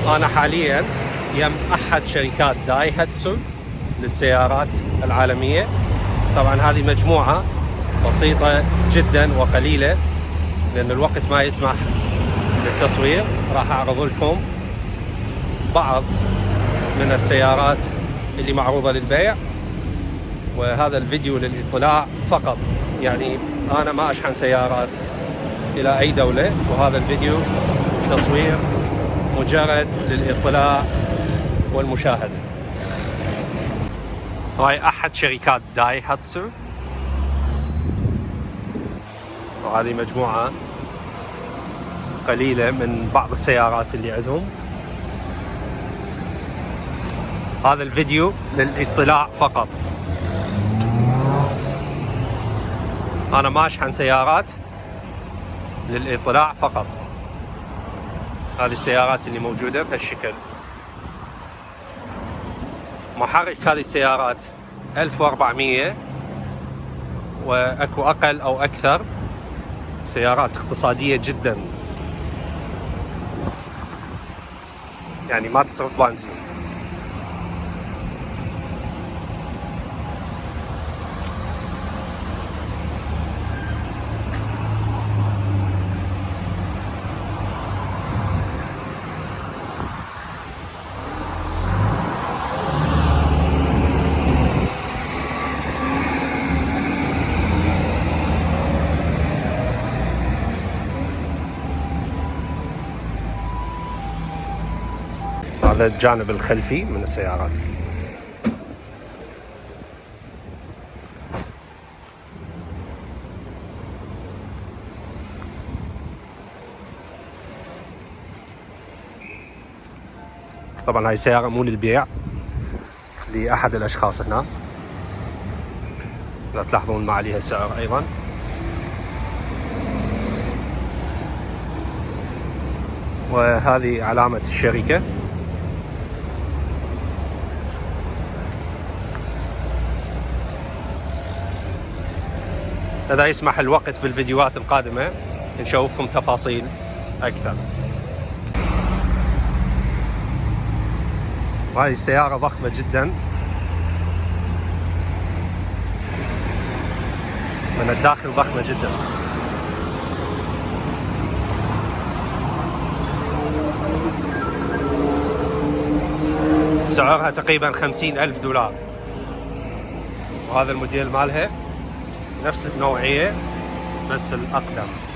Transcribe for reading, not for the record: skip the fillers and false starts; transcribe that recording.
أنا حاليا يم أحد شركات دايهاتسو للسيارات العالمية. طبعا هذه مجموعة بسيطة جدا وقليلة لأن الوقت ما يسمح للتصوير. راح أعرض لكم بعض من السيارات اللي معروضة للبيع، وهذا الفيديو للإطلاع فقط. يعني أنا ما أشحن سيارات إلى أي دولة، وهذا الفيديو تصوير مجرد للإطلاع والمشاهدة. هاي أحد شركات دايهاتسو، وهذه مجموعة قليلة من بعض السيارات اللي عندهم. هذا الفيديو للإطلاع فقط. أنا ما أشحن سيارات، للإطلاع فقط. هذه السيارات اللي موجودة بهالشكل. محرك هذه السيارات 1400 وأكو أقل أو أكثر. سيارات اقتصادية جدا، يعني ما تصرف بنزين. هذا الجانب الخلفي من السيارات. طبعا هاي السيارة مو للبيع، لأحد الأشخاص هنا. لا تلاحظون ما عليها السعر أيضا. وهذه علامة الشركة. إذا يسمح الوقت بالفيديوهات القادمة نشوفكم تفاصيل أكثر. هذه السيارة ضخمة جدا، من الداخل ضخمة جدا. سعرها تقريبا 50,000 دولار. وهذا الموديل مالها نفس النوعية بس الأقدم.